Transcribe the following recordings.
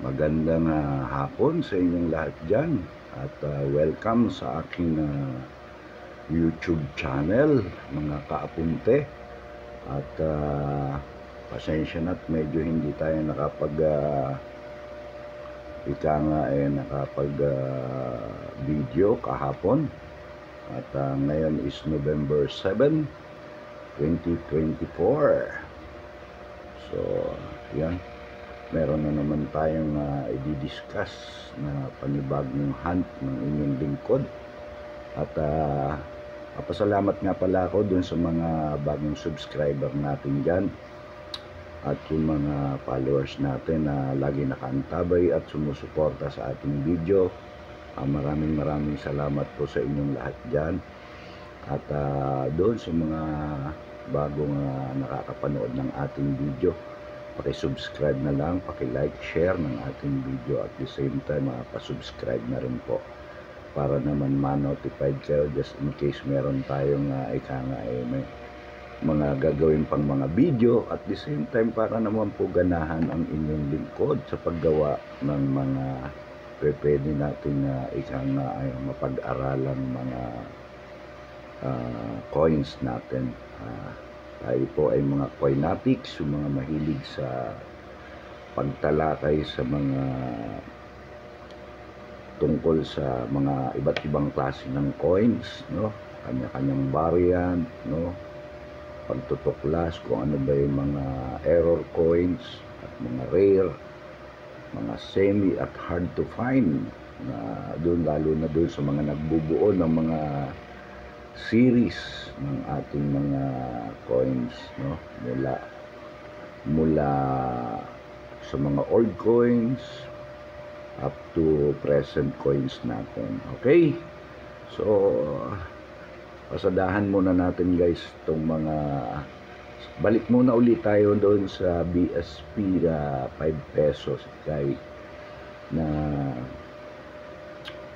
Magandang hapon sa inyong lahat dyan at welcome sa aking YouTube channel mga kaapunte at pasensya na't medyo hindi tayo nakapag video kahapon at ngayon is November 7, 2024. So yan, meron na naman tayong i-discuss na panibagong hunt ng inyong lingkod. At pasalamat nga pala ako dun sa mga bagong subscriber natin dyan at yung mga followers natin na lagi nakaantabay at sumusuporta sa ating video. Maraming salamat po sa inyong lahat dyan. At doon sa mga bagong nakakapanood ng ating video, paki-subscribe na lang, paki-like, share ng ating video at the same time pa-subscribe na rin po para naman ma-notified kayo just in case meron tayong may mga gagawin pang mga video at the same time para naman po ganahan ang inyong lingkod sa paggawa ng mga pwede natin ay mapag-aralan mga coins natin. Tayo po ay mga coinatics, yung mga mahilig sa pagtalakay sa mga tungkol sa mga iba't ibang klase ng coins, no? Kanya-kanyang variant, no? Pagtutuklas kung ano ba yung mga error coins at mga rare, mga semi at hard to find na doon, lalo na doon sa mga nagbubuo ng mga series ng ating mga coins, no? Mula sa mga old coins up to present coins natin. Okay, so pasadahan muna natin guys itong mga, balik muna ulit tayo doon sa BSP 5 pesos kay na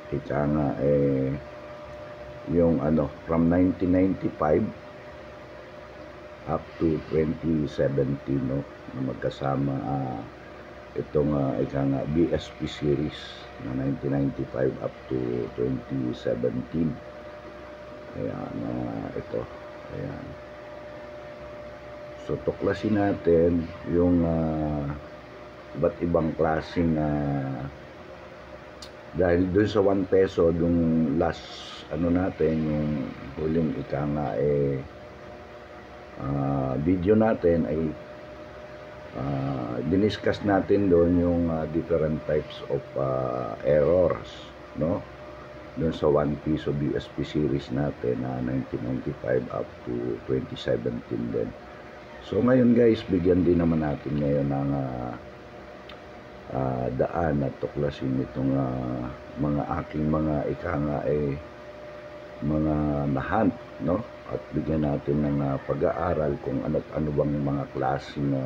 ika nga yung from 1995 up to 2017, no, na magkasama itong ika nga BSP series na 1995 up to 2017. Ayan, ito, ayan. So tuklasin natin yung iba't ibang klaseng dahil doon sa 1 peso yung last natin, yung huling ika nga video natin ay diniscuss natin doon yung different types of errors, no, doon sa 1 piso BSP series natin na 1995 up to 2017 din. So ngayon guys, bigyan din naman natin ngayon ng daan at tuklasin itong mga aking mga ika nga mga nahunt, no, at bigyan natin ng pag-aaral kung ano bang mga klaseng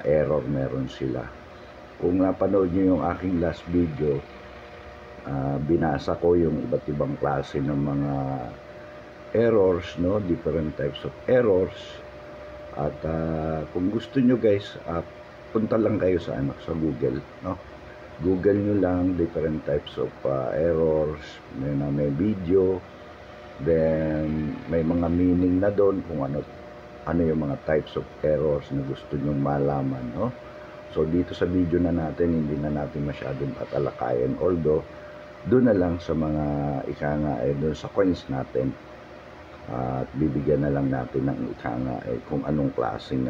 error meron sila. Kung napanood nyo yung aking last video, binasa ko yung iba't ibang klase ng mga errors, no, different types of errors. At kung gusto nyo guys, punta lang kayo sa Google, no? Google nyo lang different types of errors, may video, then may mga meaning na doon kung ano yung mga types of errors na gusto nyo malaman, no? So dito sa video na natin, hindi na natin masyadong tatalakayan, although doon na lang sa mga ika nga doon sa coins natin, at bibigyan na lang natin ng ika nga kung anong klaseng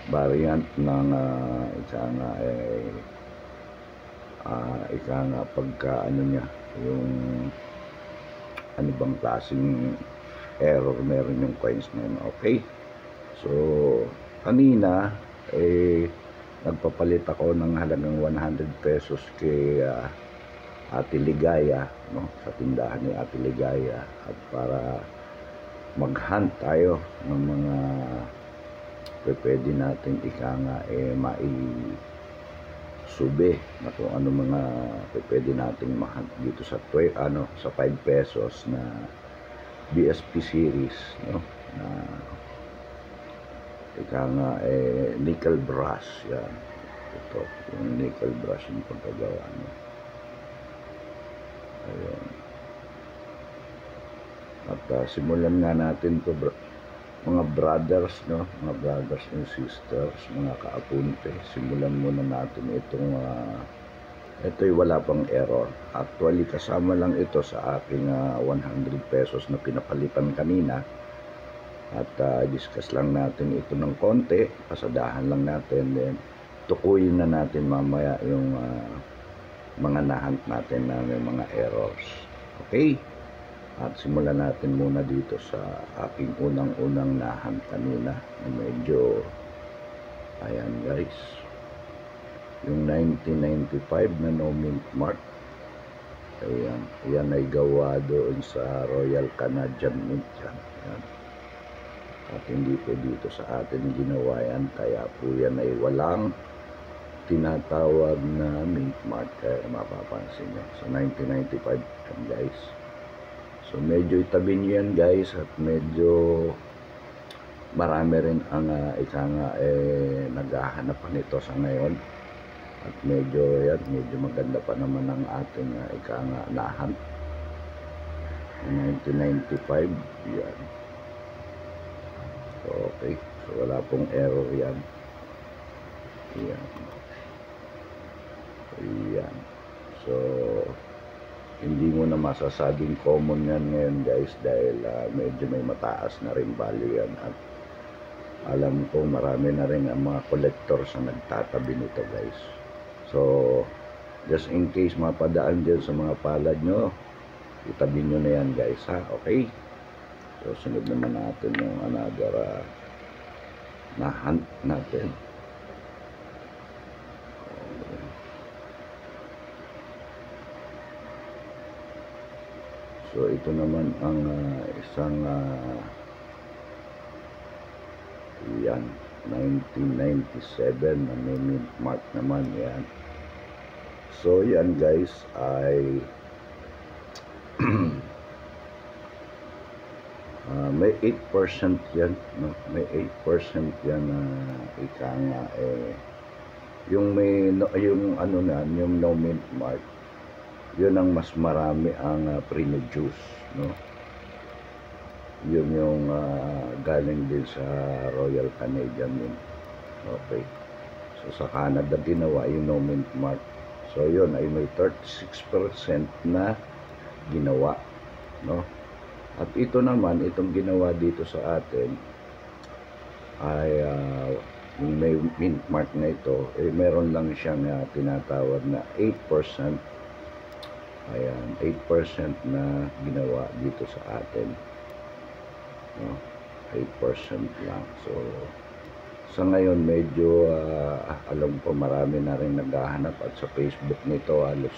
variant ng ika nga pagka niya, yung ano bang klaseng error meron yung coins na yun. Okay, so kanina nagpapalit ako ng halagang 100 pesos kay Ate Ligaya, no, sa tindahan ni Ate Ligaya, at para mag-hunt tayo ng mga pwede natin ika nga maisube na kung ano mga pwede nating ma-hunt dito sa sa 5 pesos na BSP series, no, na ika nga nickel brass, yan. ito, yung nickel brush yung pagkagawa niya. Ayan. At simulan nga natin to, mga brothers, no? Mga brothers and sisters, mga kaapunte. Simulan muna natin itong ito'y wala pang error. Actually, kasama lang ito sa aking 100 pesos na pinapalitan kanina. At discuss lang natin ito ng konti. Pasadahan lang natin. Then, tukuyin na natin mamaya yung mga nahunt natin na may mga errors. Okay? At simulan natin muna dito sa aking unang-unang nahunt kanina. Na medyo, ayan guys. Yung 1995 na no mint mark. Ayan, yan ay gawa doon sa Royal Canadian Mint yan. Ayan. At hindi po dito sa atin ginawa yan, kaya po yan ay walang tinatawag na mint mark, kaya mapapansin nyo. So 1995 yan guys. So medyo itabi nyo yan guys, at medyo marami rin ang naghahanap pa nito sa ngayon. At medyo maganda pa naman ang ating nahunt. 1995 yan. Okay, so wala pong error yan. Yan. Yan. So hindi mo na masasabing common yan ngayon guys, dahil medyo may mataas na rin value yan. At alam ko marami na rin ang mga collectors na nagtatabi nito guys. So just in case mapadaan dyan sa mga palad nyo, itabi nyo na yan guys ha. Okay, so sunod naman natin yung another na hunt natin. So ito naman ang isang yan, 1997 na may mint mark naman yan. So yan guys ay may 8% yan, no? May 8% yan na ika nga yung may yung ano na, yung no mint mark, yun ang mas marami ang pre-juice, no? Yun yung galing din sa Royal Canadian Mint. Okay, so sa Canada ginawa yung no mint mark. So yun ay may 36% na ginawa, no? At ito naman, itong ginawa dito sa atin ay yung may mint mark na ito, meron lang siyang tinatawag na 8%. Ayan, 8% na ginawa dito sa atin, no? 8% lang. So sa ngayon medyo alam ko marami na rin naghahanap, at sa Facebook nito halos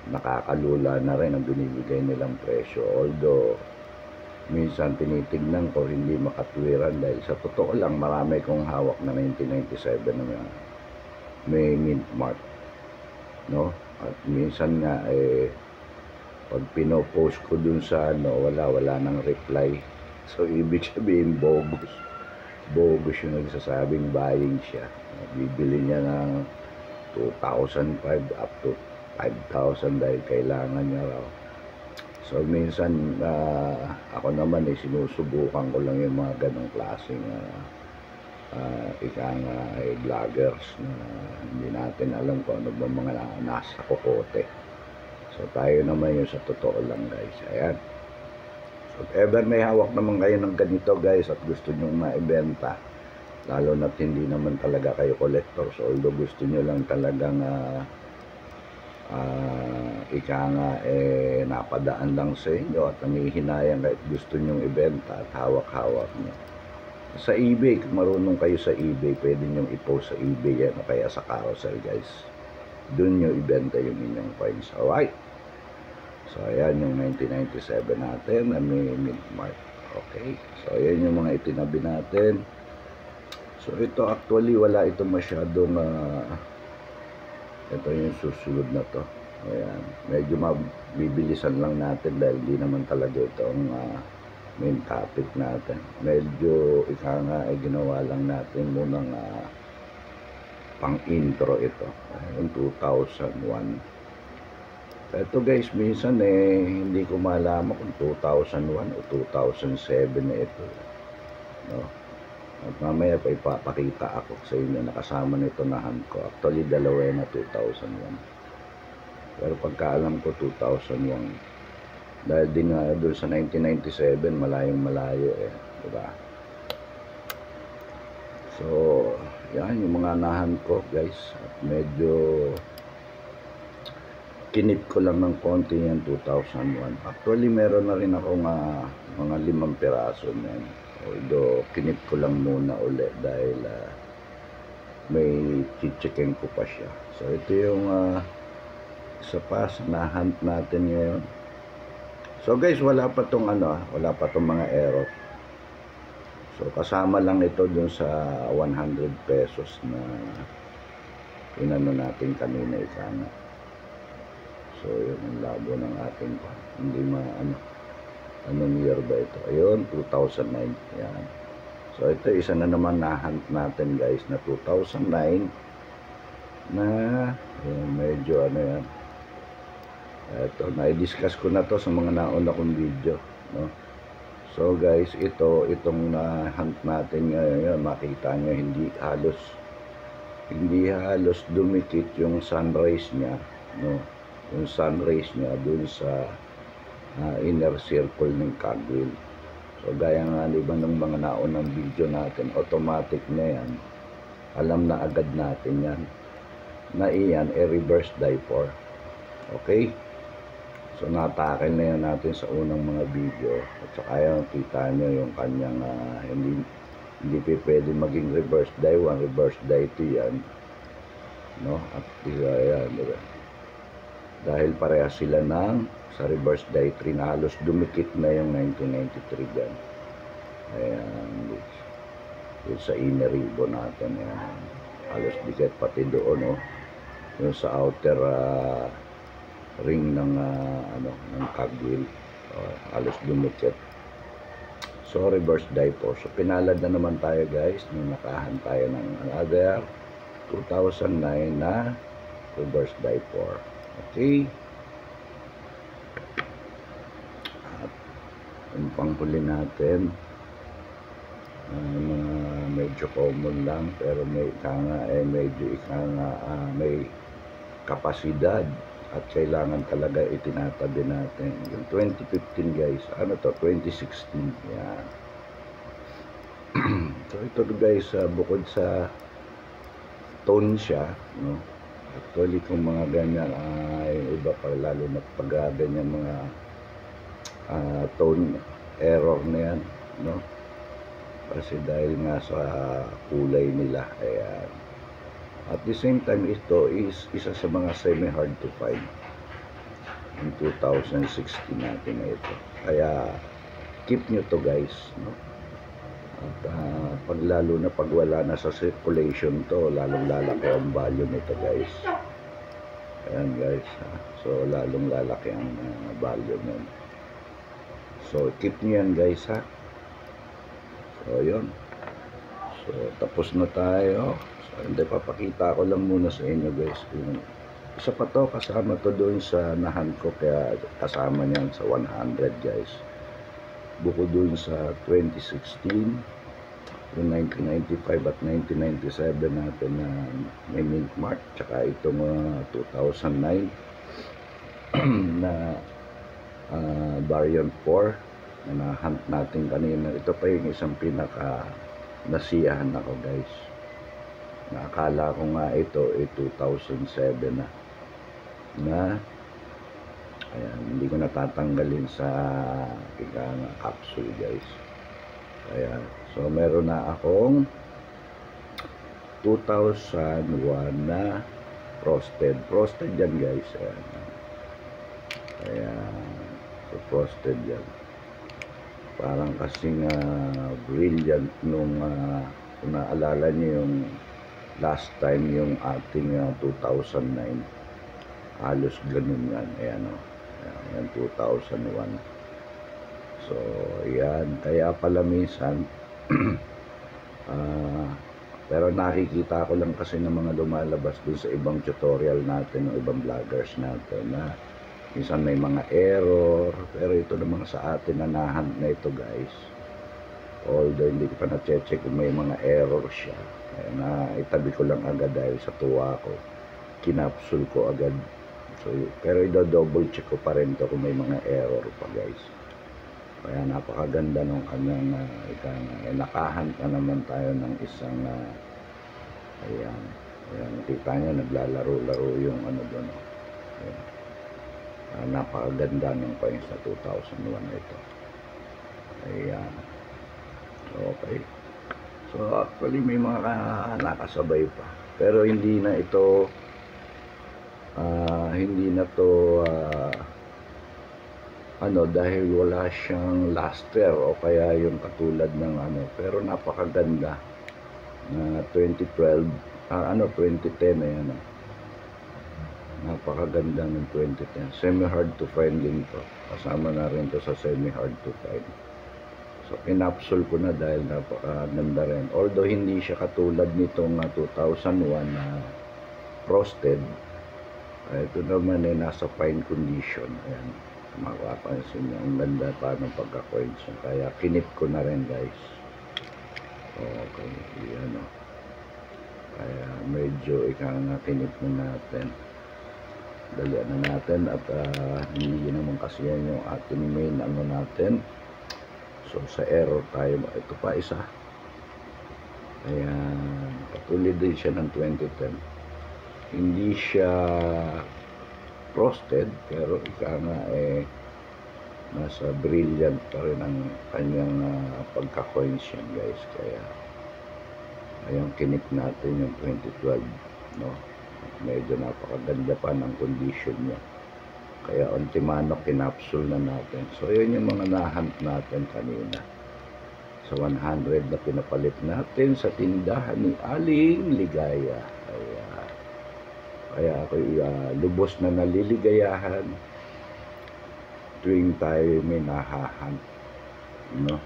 nakakalula na rin ang binibigay nilang presyo. Although minsan tinitignan ko hindi makatwiran, dahil sa totoo lang marami kong hawak na 1997 na may mint mark, no? At minsan nga pag pinopost ko dun sa wala nang reply. So ibig sabihin bogus yung nagsasabing buying siya. Bibili niya ng 2,500 up to 5,000 dahil kailangan niya raw. So minsan ako naman sinusubukan ko lang yung mga ganong klaseng vloggers na hindi natin alam kung ano ba mga nasa kokote. So tayo naman yung sa totoo lang guys. Ayan. So if ever may hawak naman kayo ng ganito guys at gusto nyo maibenta, lalo na't hindi naman talaga kayo collectors, although gusto nyo lang talagang napadaan lang sa inyo at nangihinayang kahit gusto nyong ibenta at hawak-hawak nyo. Sa eBay, kung marunong kayo sa eBay, pwede nyong i-post sa eBay yan o kaya sa carousel guys. Doon nyo ibenta yung inyong coins. Alright? So ayan yung 1997 natin na may mint mark. Okay? So ayan yung mga itinabi natin. So ito actually wala ito masyadong ito yung susunod na to. Ayan. Medyo mabibilisan lang natin dahil di naman talaga ito ang main topic natin. Medyo ginawa lang natin munang pang intro ito. Yung 2001. Ito guys, minsan hindi ko malaman kung 2001 o 2007 na ito, no? At mamaya pa ipapakita ako sa inyo na kasama nito na hand ko. Actually dalawa na 2001, pero pagkaalam ko 2001 dahil din nga doon sa 1997 malayong malayo diba? So yan yung mga nahan ko guys, at medyo kinip ko lang ng konti yan 2001. Actually meron na rin ako mga 5 piraso yan, although kinip ko lang muna ulit dahil may chichikin ko pa siya. So ito yung isa pa sa na-hunt natin ngayon. So guys, wala pa tong wala pa tong mga error. So kasama lang ito dun sa 100 pesos na inano natin kanina ikana. So yun ang labo ng ating hindi anong year ba ito? Ayun, 2009. Yan. So ito isa na naman na-hunt natin guys na 2009 na medyo yan. Ito, na-discuss ko na to sa mga nauna kong video, no? So guys, itong na-hunt natin ngayon, makita nyo hindi halos dumikit yung sunrise niya, no? Yung sunrise niya dun sa inner circle ng cogwheel. So gaya nga diba ng mga naunang video natin, automatic na yan, alam na agad natin yan na iyan reverse diaper. Okay, so natakil na yan natin sa unang mga video, at saka yan kita nyo yung kanyang hindi pwede maging reverse die 1, reverse die 2 yan, no? At yan diba, dahil parehas sila sa reverse die 3 na halos dumikit na yung 1993 dyan. Ayan, dito sa inner ribbon natin, ayan, halos dikit pati doon, no? Yung sa outer ring ng ng cogwheel, halos dumikit. So reverse die po. So pinalad na naman tayo guys nung nakahan tayo ng another 2009 na reverse die 4. Okay, at yung panghuli natin medyo common lang, pero may medyo may kapasidad at kailangan talaga itinatabi natin. Yung 2015 guys, 2016 yan. So ito guys, bukod sa tone siya, no? Actually kung mga ganyan ay iba pa, lalo na pag ganyan mga tone error na yan, no? Kasi dahil nga sa kulay nila, ayan. At the same time, ito is isa sa mga semi hard to find in 2016 natin na ito. Kaya keep nyo to guys, no? At pag lalo na pag wala na sa circulation to, lalong lalaki ang value nito guys. Ayan guys, so lalong lalaki ang value nun. So keep nyo yan guys, ha. So yun, so tapos na tayo. So hindi, papakita ko lang muna sa inyo guys yung isa pa to, kasama to doon sa nahan ko, kaya kasama niyan sa 100 guys. Bukod doon sa 2016, yung 1995 at 1997 natin na may mint mark, tsaka itong 2009 na variant 4 na na-hunt natin kanina. Ito pa yung isang pinaka nasiyahan ako guys, na akala ko nga ito 2007 na ayan, hindi ko natatanggalin sa capsule guys. Kaya so meron na akong 2001 na frosted yan guys. Ayan, so frosted yan, parang kasing brilliant nung kung naalala niyo yung last time yung ating 2009, halos ganun yan. Ayan, ayan 2001. So yan, kaya pala minsan Pero nakikita ko lang kasi ng mga lumalabas dun sa ibang tutorial natin, ng ibang vloggers natin na minsan may mga error. Pero ito naman sa atin na nahunt na ito guys. Although hindi ko pa na-check kung may mga error siya. Kaya na itabi ko lang agad dahil sa tuwa ko. Kinapsul ko agad. So, pero i-double check ko pa rin to kung may mga error pa guys. Kaya napakaganda nung kanyang nakahunt na naman tayo ng isang ayan, kita nyo naglalaro-laro yung ano doon. Napakaganda ng coins na 2001 na ito. Ayan. Okay. So actually may mga nakasabay pa. Pero hindi na ito dahil wala siyang luster o kaya yung katulad ng pero napakaganda na 2012 2010 ayan napakaganda ng 2010. Semi hard to find din to, kasama na rin to sa semi hard to find. So kinapsul ko na dahil napakaganda rin, although hindi siya katulad nitong 2001 na frosted. Ito naman nasa fine condition. Ayan, makapansin nyo ang ganda pa ng pagka-coins niya, kaya kinip ko na rin guys. Okay, yan o. Kaya medyo kinip na natin, dalian na natin at hindi naman kasi yan yung ating main natin. So sa error tayo, ito pa isa. Ayan, katulad din siya ng 2010. Hindi siya frosted pero nasa brilliant pa rin ang kanyang pagka-coins yan guys. Kaya ayun, kinip natin yung 2012, no? Medyo napakaganda pa ng condition niya, kaya ultimano kinapsul na natin. So yun yung mga nahunt natin kanina sa 100 na pinapalit natin sa tindahan ni Aling Ligaya. Kaya ako lubos na naliligayahan tuwing tayo may nahahunt, no?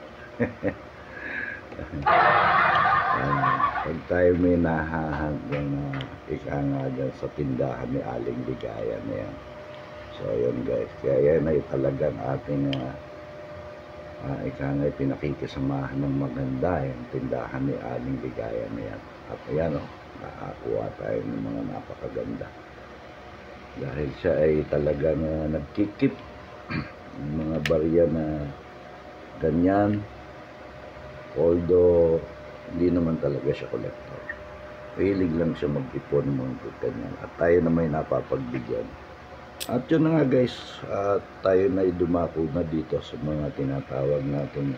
Pag tayo may nahahunt dyan sa tindahan ni Aling Ligaya na yan. So yun guys, kaya yan ay talagang ating pinakikisamahan ng maganda yung tindahan ni Aling Ligaya na yan. At ayan nakakuha tayo ng mga napakaganda dahil siya ay talagang nagkikip ng mga barya na ganyan, although hindi naman talaga siya collector. Mahilig lang siya mag-ipon ng mga ganyan, at tayo na may napapagbigyan. At yun na nga guys, tayo na dumako na dito sa mga tinatawag natin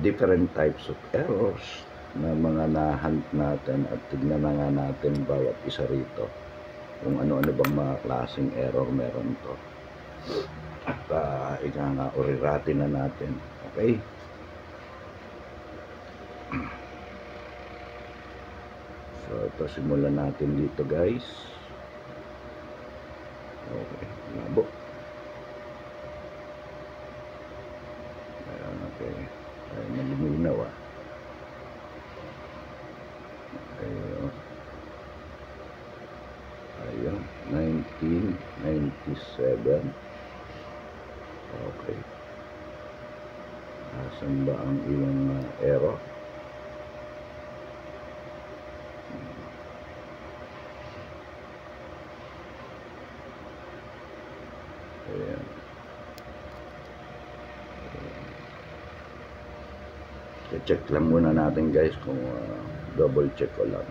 different types of errors na mga nahunt natin, at tignan na nga natin bawat isa rito kung ano-ano bang mga klaseng error meron to, at uriratin na natin. Okay, so ito simulan natin dito guys. Okay, labo. Ayan, okay, ay naliminaw Ayan, 1997. Okay, asan ba ang iyong error? Ayan. Check lang muna natin guys kung double check ko lang.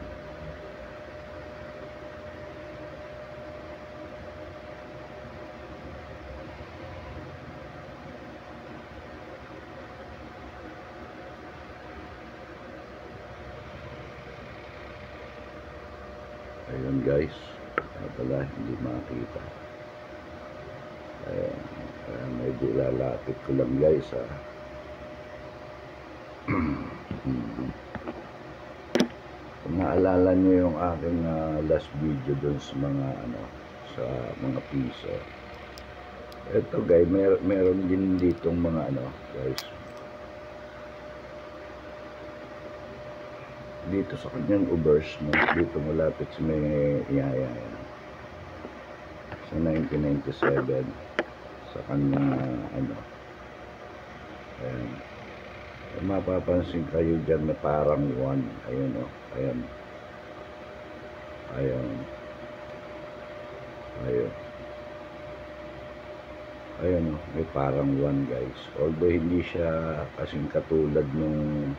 Ayun guys, pala hindi makita. Kaya medyo lalapit ko lang guys Kung naalala nyo yung aking last video dun sa mga piso, ito guys, meron din ditong mga guys, dito sa kanyang ubers, no? Dito malapit sa may sa 1997 sa kanyang ayan. Mapapansin kayo dyan na parang 1. Ayan o. Ayan. Ayan. Ayan. Ayan o. May parang 1 guys. Although hindi siya kasing katulad nung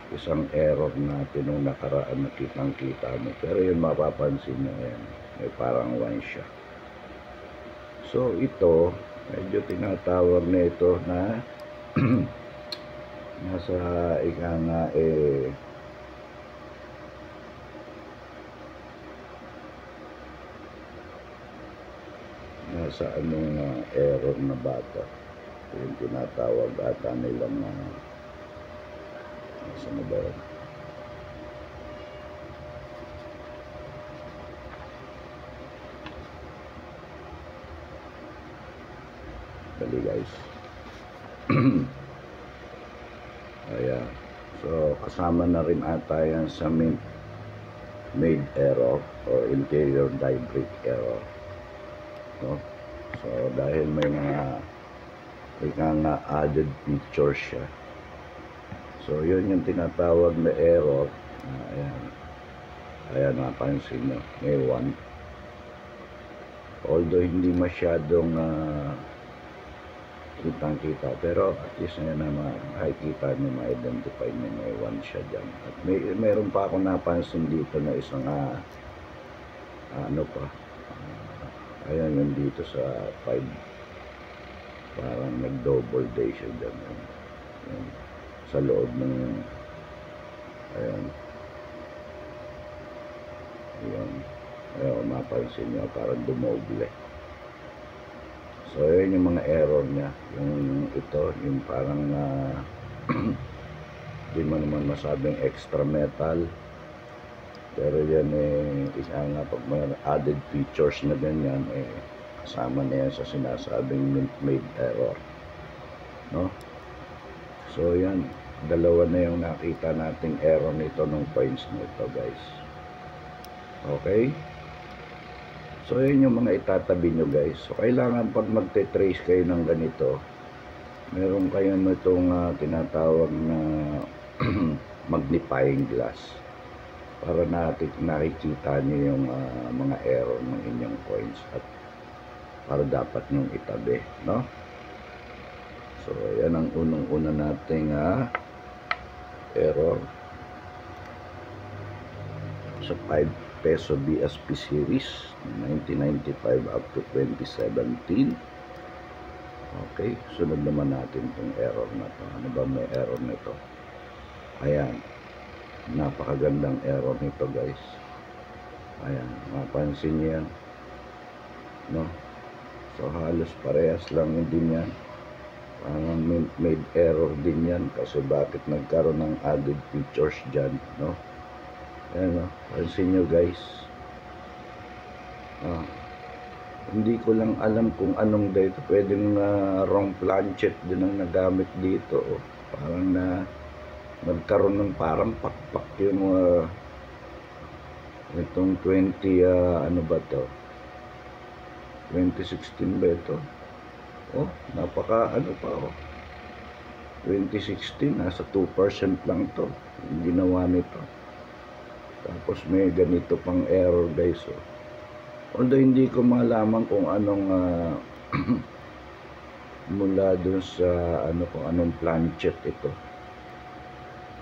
isang error natin nung nakaraan na kitang-kita mo. Pero yun mapapansin nyo. Ayan. May parang 1 siya. So ito, medyo tinatawag na ito na nasa ika nga nasa anong error na bata. Yung tinatawag ata nilang nasa na ba yun? Dali guys. Ayan. So kasama na rin ata yan sa made error or interior die brick error, no? So dahil may mga added features siya, so yun yung tinatawag na error. Ayan napansin nyo, may 1. Although hindi masyadong kitang-kita, pero at least na makikita nyo, ma-identify nyo may 1 siya dyan. At mayroon pa ako napansin dito na isang ayan yun dito sa 5, parang nag-double day siya dyan. Ayan, sa loob ng ayan, mapansin nyo parang dumoble. So yun yung mga error niya. Yung ito, yung parang di mo naman masabing extra metal, pero yan isa nga pag may added features na ganyan, kasama na yan sa sinasabing made error, no? So yan, dalawa na yung nakita nating error nito nung points nito guys. Okay, so yun yung mga itatabi nyo guys. So kailangan pag magte-trace kayo ng ganito, meron kayo nitong tinatawag na magnifying glass para nakikita nyo yung mga error ng inyong coins at para dapat nyong itabi, no? So yan ang unang-una nating error sa 5 peso BSP series 1995 up to 2017. Okay, sunod naman natin itong error na to. Ano ba may error nito? Ayan, napakagandang error nito guys. Ayan, mapansin niyo yan, no? So halos parehas lang din yan. Parang made error din yan kasi bakit nagkaroon ng added features dyan, no? Ayan, no? Pansin nyo guys. Hindi ko lang alam kung anong dito. Pwedeng wrong planchet din ang nagamit dito. Parang nagkaroon ng parang pakpak yung itong 20 ano ba to? 2016 ba ito? Napaka ano pa 2016, nasa 2% lang to yung ginawa nito. Tapos may ganito pang error guys. Although hindi ko malaman kung anong mula dun sa kung anong planchet ito,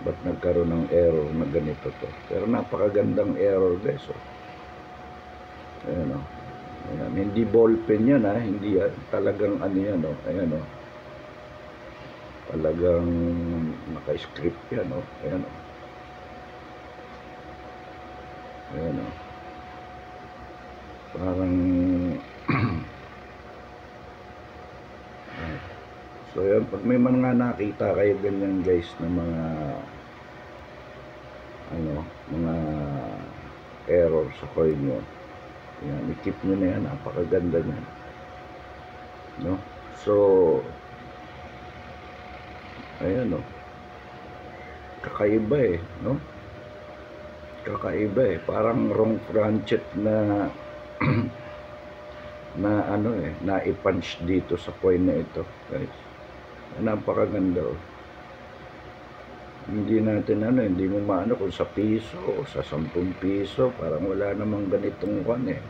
ba't nagkaroon ng error na ganito to. Pero napakagandang error guys. Ayan, ayan. Hindi ballpen yan hindi yan. Talagang ano yan ayan talagang naka-script yan ayan ayan parang so yan, pag may mga nakita kayo ganyan guys na mga mga error sa coin nyo, yan, i-keep nyo na yan. Napakaganda nyan, no? So ayan kakaiba no? kakaiba eh, parang wrong cranchet na na ano eh, na i-punch dito sa coin na ito, guys. Napakaganda oh. Hindi natin ano, hindi mo maano kung sa piso o sa 10 piso, parang wala namang ganitong kwan eh.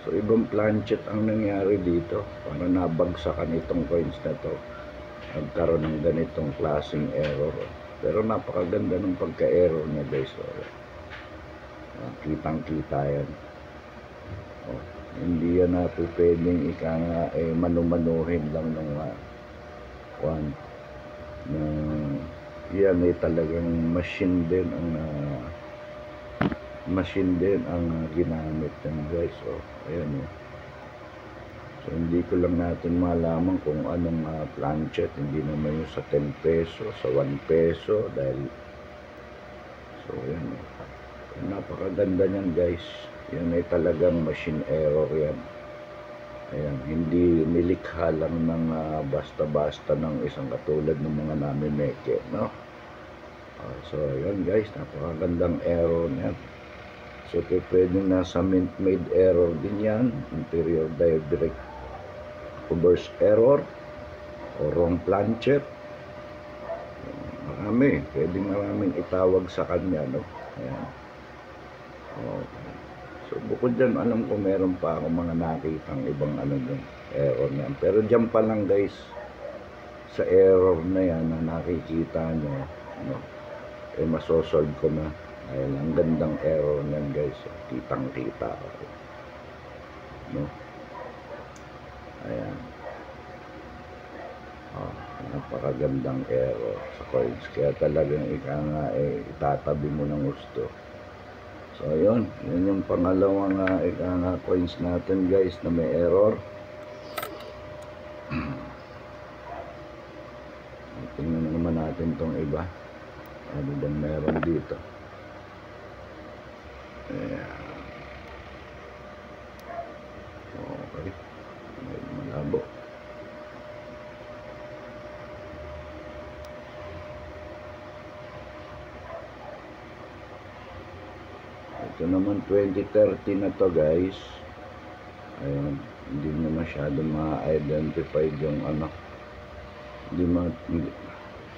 So ibang planchet ang nangyari dito, para nabagsakan itong coins na to, nagkaroon ng ganitong klaseng error. Pero napakaganda ng pagka-error niya, guys. Kitang-kita yan. Oh, hindi yan na po pwedeng manu-manuhin lang ng yan ay talagang machine din ang ginamit yan, guys. Oh, ayan oh. So hindi ko lang natin malaman kung anong planchet, hindi naman yung sa 10 peso, sa 1 peso, dahil so yan oh. Napakaganda niyan, guys. Yan ay talagang machine error yan. Ayan, hindi nilikha lang ng basta-basta ng isang katulad ng mga namimeke, no? So yan, guys, napakagandang error niyan. So pwedeng nasa mint-made error din yan, interior direct reverse error o wrong planchet. Maraming itawag sa kanya, no? Ayan. Okay. So bukod dyan, alam ko meron pa ako mga nakitang ibang error niyan. Pero dyan pa lang, guys, sa error na yan na nakikita nyo, no, masosolve ko na. Ayan, ang gandang error niyan, guys. Kitang-kita. No? Ayan. Napakagandang error sa coins. Kaya talagang itatabi mo ng gusto. So yun yung pangalawang coins natin, guys, na may error. Tingnan naman natin tong iba, ano bang meron dito. Ayan. Okay, may malabo. Ito naman 2013 na to, guys. Ayun, hindi na masyado ma-identify yung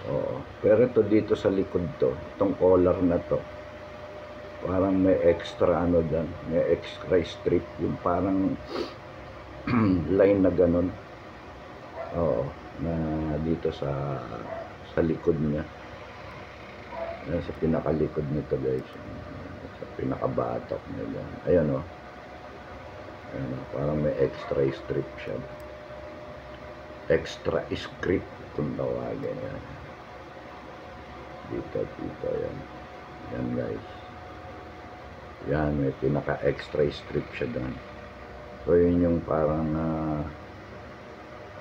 oo. Pero ito dito sa likod to, itong collar na to, parang may extra dyan, may extra strip, yung parang line na ganun. Oo, na dito sa likod niya. Sa pinakalikod nito, guys. Sa pinakabatok niya. Ayan o. Ayan o. Parang may extra strip siya. Extra script kung tawagin yan. Dito. Ayan. Ayan, guys. Yan. May pinaka-extra strip siya doon. So, yun yung parang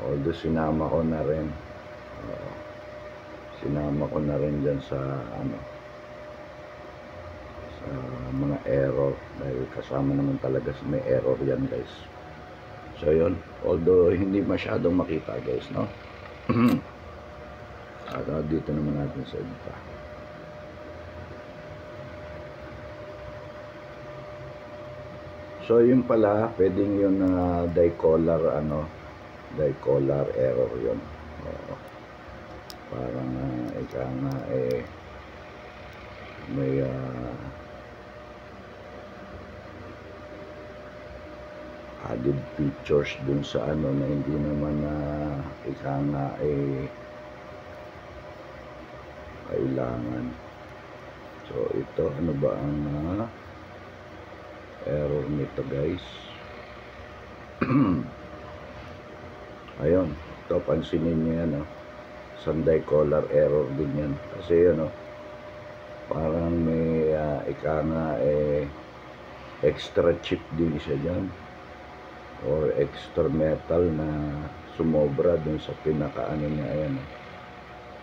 although sinama ko na rin. Sinama ko na rin dyan sa sa mga error, dahil kasama naman talaga may error yan, guys. So yun, although hindi masyadong makita, guys, no? At dito naman natin sa iba. So yun pala, pwedeng yun dicolor error yun. Parang may added features dun sa na hindi naman kailangan. So ito, ano ba ang error nito, guys? Ayun, ito, pansinin nyo yan, Sunday color error din yan. Kasi parang may extra chip din siya dyan, or extra metal na sumobra dun sa pinaka niya. Ayan,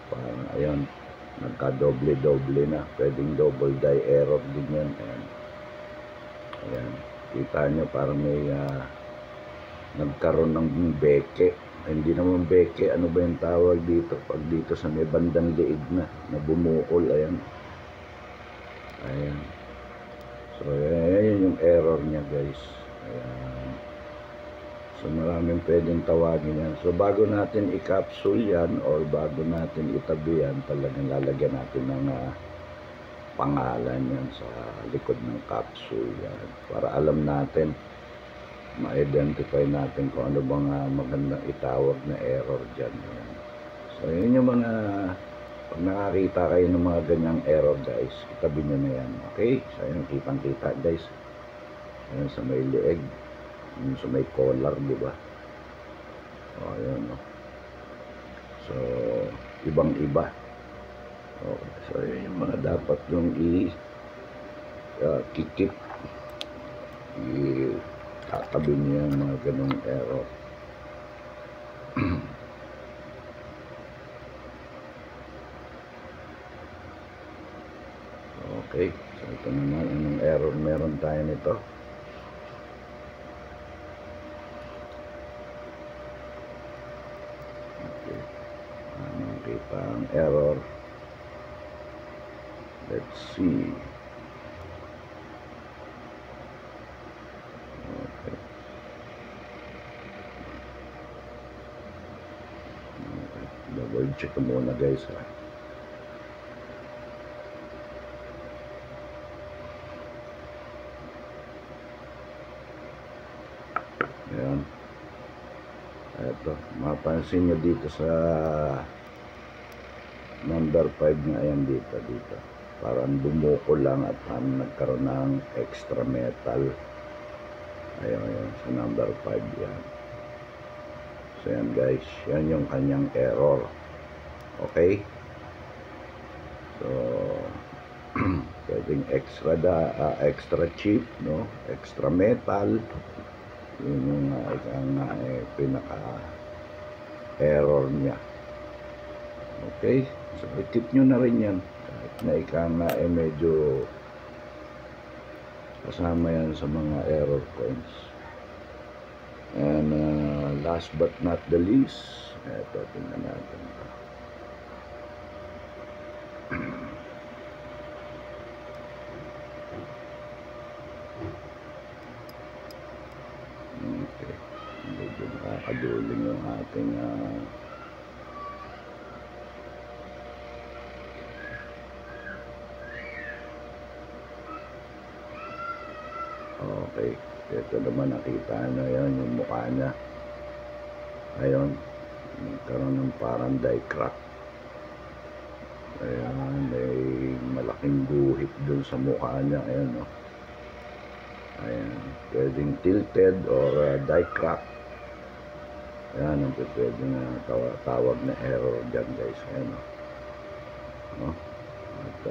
parang ayan, nagka-doble na. Pwedeng double die error din yan. Ayan, kita nyo parang may nagkaroon ng beke. Hindi naman beke, ano ba yung tawag dito? Pag dito sa may bandang liig na bumukol, ayan. So, yan yung error niya, guys. Ayan. So, maraming pwedeng tawagin yan. So, bago natin i-capsule yan or bago natin itabi yan, talagang lalagyan natin ng pangalan yan sa likod ng capsule yan. Para alam natin, ma-identify natin kung ano bang magandang itawag na error dyan. Yan. So, yun yung mga, pag nakakita kayo ng mga ganyang error, guys, itabi nyo na yan. Okay? So, yun, kitang-kita, guys. Ayan, sa may leeg. Yung sa may collar, di ba? O, yun, no? So, ibang-iba. Okay. So, yun yung mga dapat yung kikip. Tatabi niya yung mga ganong error. Okay. So, ito naman, anong error meron tayo nito? Okay. Nakita ang error. Let's see. Okay. Double check ko muna, guys, ha. Ayan. Ito, mapansin nyo dito sa number 5 na, ayan, dito. Parang bumuko lang at nagkaroon ng extra metal. Ayan, sa number 5 yan. So yan, guys, yan yung kanyang error. Okay? So, pwedeng extra chip, no? Extra metal. Yun yung pinaka-error niya. Okay? So, i-tip nyo na rin yan. Kahit na medyo kasama yan sa mga error coins. And last but not the least, ito, tingnan natin. Okay. Medyo nakakaduling yung ating okay. Ito naman, nakita na yan yung mukha niya. Ayun, nagkaroon ng parang die crack. Ayan, may malaking guhit dun sa mukha niya. Ayan, no? Ayan, pwedeng tilted or die crack. Ayan, ang pwedeng tawag na error dyan, guys. Ayan, no? At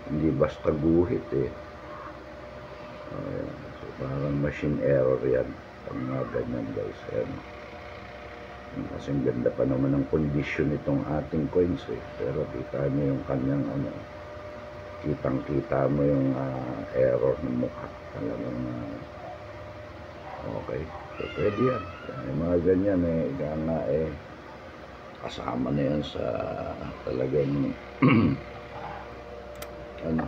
hindi basta guhit, eh. Ayan, so parang machine error yan. Pag mga ganyan, guys. Ayan. Kasi ganda pa naman ang condition itong ating coins, eh. Pero kita nyo yung kanyang kitang-kita mo yung error ng mukha. Talagang okay. So pwede yan. Yung mga ganyan, kasama na yan sa talagang mga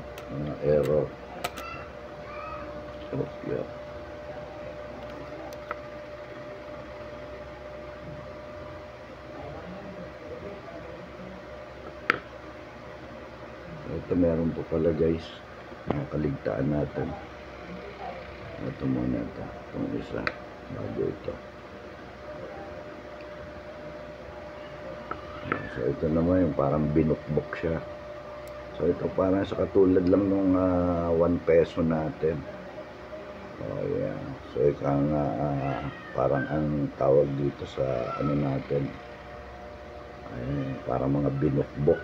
error. So, yeah. Ito meron po pala, guys, nakaligtaan natin. Ito muna ito. Itong isa bago ito. So ito naman yung parang binukbok siya. So ito parang sa katulad lang nung 1 peso natin. Oh yeah. So ikang parang ang tawag dito sa ano natin ay parang mga binukbok.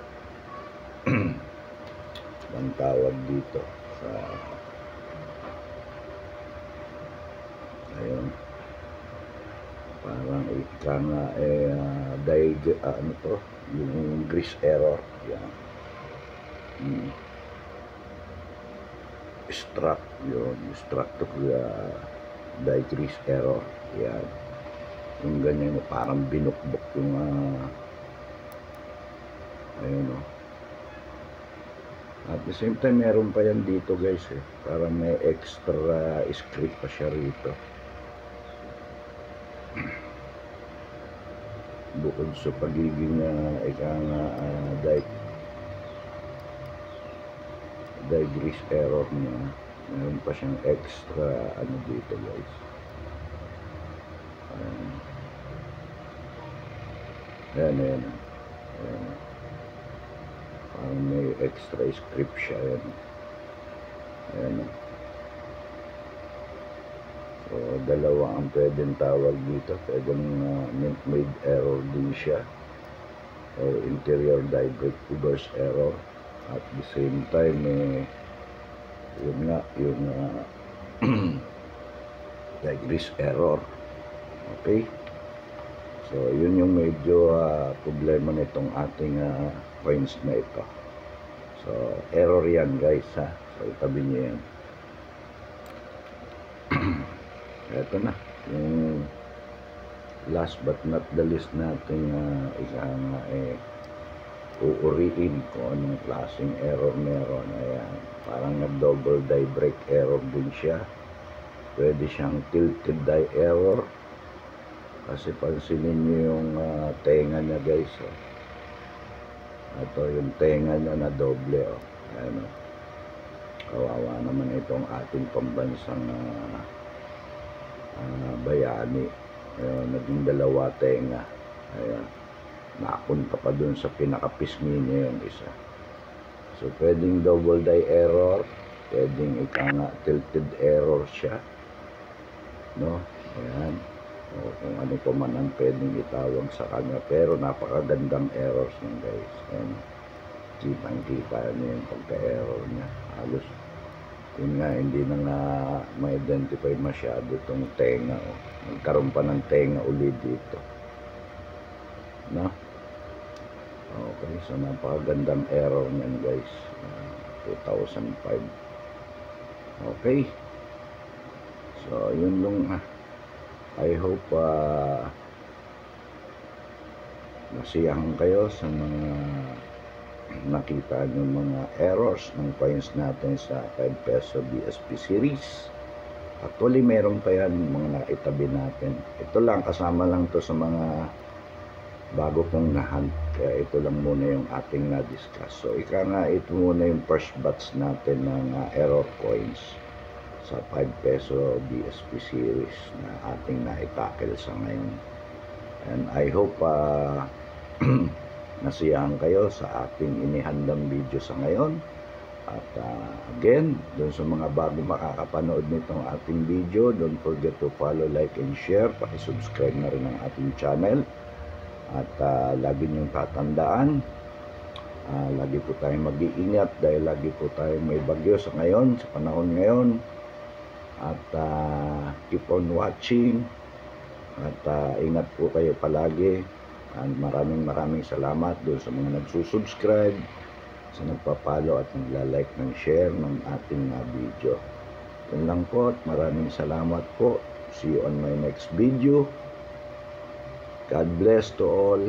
Ang tawag dito sa ayun, parang ano to, yung grease error yan. Struck to die grease error yan, yung ganyan, parang binukbok yung ayun, At the same time, meron pa yan dito guys eh. Para may extra script pa siya rito. Bukod sa pagiging digress error niya, meron pa siyang extra ano dito guys. Ayan. Parang may extra script siya. Ayan. So, dalawa ang pwedeng tawag dito. Pwedeng made error din siya. Or interior digress error. At the same time, yung digress error. Okay? So, yun yung medyo problema nitong ating coins na ito. So, error yan guys ha. So, itabi nyo yan. Ito na. Yung last but not the least natin uuriin kung anong klaseng error meron. Ayan. Parang double die break error din siya. Pwede siyang tilted die error. Kasi pansinin nyo yung tenga niya guys. Ito yung tenga niya na doble. Ayan, kawawa naman itong ating pambansang bayani. Ayan, naging dalawa tenga. Ayan, napunta pa dun sa pinakapisngi niya yung isa. So pwedeng double die error, pwedeng tilted error siya, no? Ayan. O kung ano pa man ang pwedeng itawag sa kanya, pero napakagandang errors niya guys. And kitang-kita niyo yung pagka-error niya. Halos yun nga, hindi na nga ma-identify masyado itong tenga. Nagkaroon pa ng tenga ulit dito, no? Okay, so napakagandang error niyan guys. 2005. Okay, so yun lang. I hope nasiyahan kayo sa mga nakita nyo mga errors ng coins natin sa 5 peso BSP series. Actually meron pa yan mga naitabi natin. Ito lang, kasama lang to sa mga bago kong nahunt, kaya ito lang muna yung ating na-discuss. So ito muna yung first batch natin ng error coins sa 5 peso BSP series na ating na-tackle sa ngayon. And I hope nasiyahan kayo sa ating inihandang video sa ngayon. At again, dun sa mga bago makakapanood nitong ating video, don't forget to follow, like, and share. Pakisubscribe na rin ang ating channel. At lagi niyong tatandaan, lagi po tayong mag-iingat dahil lagi po tayong may bagyo sa ngayon, sa panahon ngayon. At keep on watching. At ingat po kayo palagi. And maraming salamat doon sa mga nagsusubscribe, sa nagpapalo at nagla-like ng share ng ating video. Yun lang po at maraming salamat po. See you on my next video. God bless to all.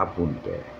Apunte.